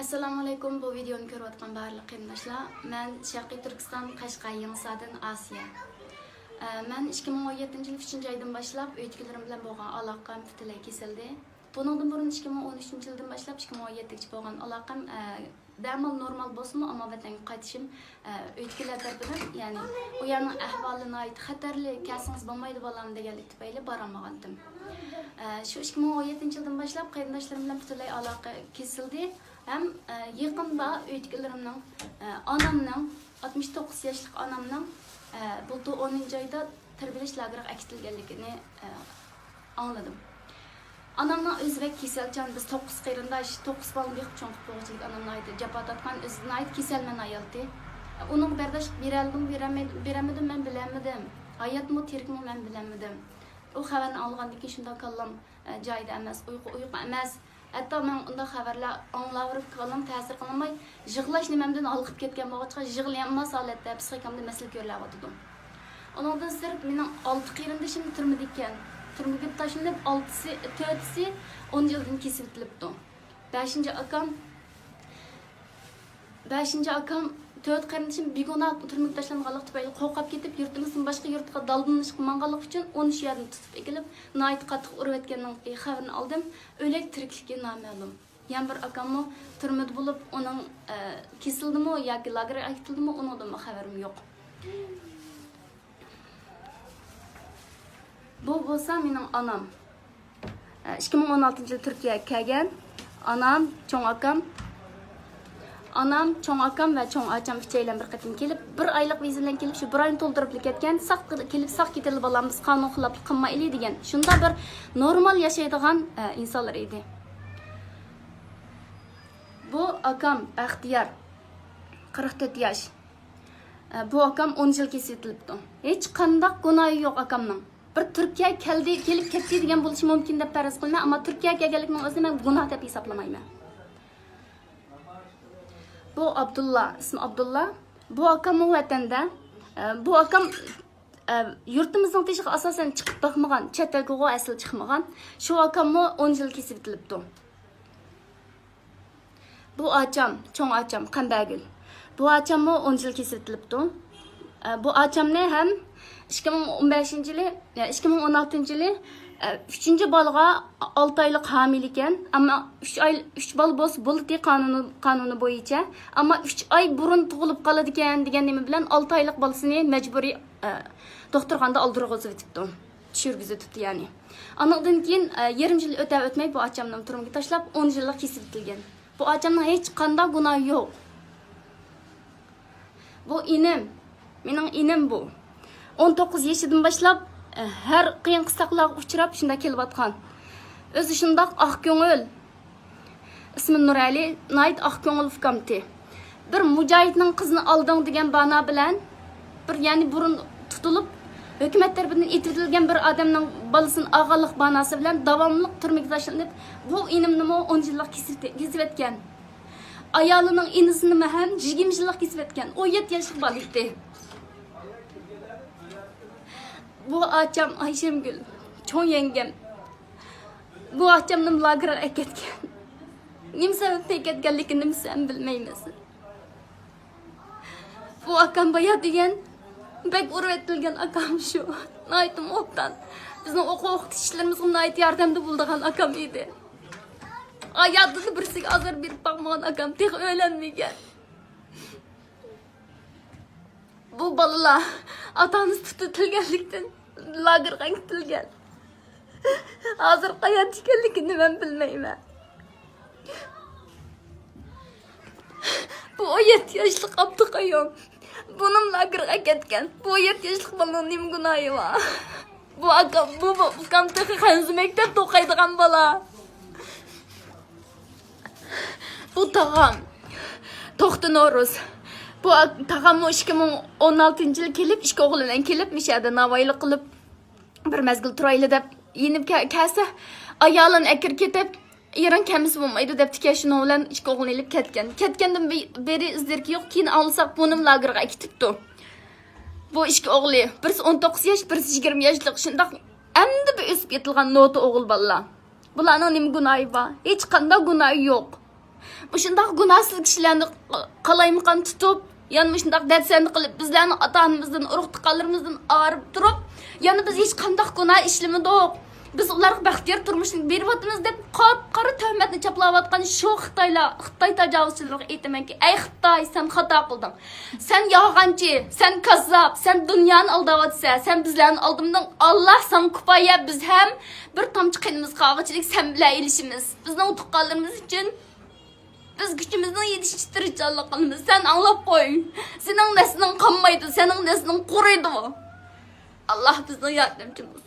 Assalomu alaykum. Bu videoni ko'rayotgan barliq qarindoshlar. Men Sharqiy Turkiston Qashqay Yangisadan Asiya. Men 2017-yil 3-oydan boshlab o'tkilarim bilan bo'lgan aloqam butunlay kesildi. Bundan burun 2013-yildan boshlab 2017-gacha bo'lgan aloqam darmal normal bo'lsa-mu, ammo vatanga qaytishim o'tkilar tarafidan, ya'ni u yerning ahvolini ayt xatarli, kelsangiz bo'lmaydi bolam deganlik tufayli borolmagandim. Shu 2017-yildan boshlab qarindoshlarim bilan butunlay aloqa kesildi. Hem yakında öykülerimden anamdan 69 yaşlık anamdan bulduğu 10. ayda terbiyeleş lagıraq akitilgenligini anladım. Anamdan özbek keselcan biz 9 qeyrındaş 9 balın bir çoğunluk boğaçılık anamdan aydı. Japat atkan özüne ait keselmen ayaldı. Onun berdaş biremedim ben bilemedim. Hayat mı terik mi ben bilemedim. O haberini alğandıki şunda kallam cayda emas, uyku emas. Hatta men unda xabarlar anglab qalam ta'sir qilmay, yig'lash nimamdan olqib ketgan bo'g'achqa yig'laymas holatda psixikamda masala ko'rlab o'tdim. Ondan sirib mening 6 qarindishim turmadi ekan. Turmaga tashlanib 6si, 4si 10 yildan kesib o'tilibdi. 5-chi akam 4 qarindishim begona turmaga tashlanganlik tufayli qo'rqib ketib, yurtimizdan boshqa yurtga daldinish qilmanganlik uchun onu shu yerdan tutib kelib, nayt qattiq urib etganning xabarini oldim. O'lik tirikligi noma'lum. Yana bir akammo turmada bo'lib, uning kesildimi yoki lagerga aytildimi, undan xabarim yo'q. Bu bo'lsa mening onam. 2016-yil Turkiyaga kelgan. Anam, çoğun akam ve çoğun açam üçeylen bir qatim kelip, bir aylık vizilen kelip, şu bir ayını toldurıp ketken, kelip sağ getirili balamız kanun xilaplık qilma ili degen. Şunda bir normal yaşaydigan insanlar idi. Bu akam Baxtiyar, 44 yaş. Bu akam 10 yıl kesilipti. Hiç qandaq günahı yok akamның. Bir Türkiye kelip ketdi degen bo'lishi mumkin deb faraz qilma, ama Türkiye'ye kelganlikning o'zini men gunoh deb hisoblamayman. Bu Abdullah, ismi Abdullah. Bu akam o vatanda, bu akam yurtimizning teshigi asosan chiqib bakmagan, chet elga asl chiqmagan. Shu akam 10 yil kesib o'tilibdi. Bu acham, cho'ng acham Qandagil. Bu acham 10 yil kesib o'tilibdi. Bu achamni ham 2015-yili, 2016-yili 3. balga 6 aylık hamile ekan, ama 3 bal bo'ldi qonuni bo'yicha, ama 3 ay burun tug'ilib qoladi ekan degan nima bilan 6 aylık balasini majburiy doktorxonada oldirg'izib o'tibdi. Tushirgizib o'tibdi ya'ni. Anadan keyin yarim yil o'tmay bu achamning turmuga tashlab 10 yillik kesib o'tilgan. Bu achamning hech qanday gunohi yo'q. Bu inim, mening inim bu. 19 yaşından boshlab her qiyin qisaqlarga uchrab shunda kelayotgan. O'zi shundaq oq ko'ngil. İsmi Nurali, nayt oq ko'ngil fukamti. Bir mujohidning qizini olding degan bana bilan bir ya'ni burun tutilib hukumat tarafidan etilgan bir odamning bolasini og'alik banasi bilan davomli turmaga tashlanib, bu inimni 10 yillik kesib etgan. Ayolining inisini ham 20 yillik kesib etgan. 17 yoshli bola edi. Bu açam Ayşemgül, çoğun yengem. Bu açamның lagerga ketgan. Nima sababdan ketganligini sen bilmaymiz. Bu akam baya degan bek urib etilgan akam shu. Aytdim optan. Bizning o'qituvchilarimizga nayt yordamda bo'lgan akam edi. Hayotini birsiga azar berib bakmagan akam tek o'ylanmagan. Bu balalar atanız tutilganlikdan lagerga kitilgan. Hozir hayot ekanligini men bilmayman. Bu 17 yoshli Abduqayyum. Bunun lagerga ketgan. Bu 17 yoshli bolaning nima gunohi bor? Bu akam, bu kamtaqi xanzi maktabda o'qiydigan bola. Bu tog'am To'xti No'ruz. Bu tağam 2016-yil kelib, ishga o'g'lidan kelib, mishada navoiylik qilib bir mezgil turayli deb yenib kelsa, ayolini akir ketib, erin kamiz bo'lmaydi deb tikashini bilan ishga o'g'lini ilib ketgan. Ketgandan beri izdirki yo'q, keyin olsak bunim lagerga ketibdi. Bu ishga o'g'li, birisi 19 yosh, birisi 20 yoshlik, shundaq endi bir o'sib yetilgan nota o'g'il bolalar. Bularning nima gunohi bor? Hech qanday gunohi yo'q. Bu şundaq günahsız kişilerni qalaymakan tutup, yani şundaq dərtsəndi qilib, bizlərni ata-anamızdan, urug-tuqqanlarımızdan arıb turub, yani biz hiç qandaq günah işlemidik. Biz ularga baxtiyor turmushni beryapmiz deb qop-qora tuhmatni chaplayotgan shu Xitoy tajovuzchilariga aytamanki, ey Xitoy, sen xato qilding. Sen yolg'onchi, sen kazzab, sen dunyoni aldayotsan, sen bizlarni oldimdan Allah san kifoya, biz ham bir tomchi qinimiz qog'ichilik sen bilan ilishimiz. Bizning tuqqanlarimiz uchun biz gücümüzün yetiştiricilik qilamiz. Sen anlab qo'y. Sening neslin qolmaydi, sening neslin quriydi. Allah bizning yordamchimiz.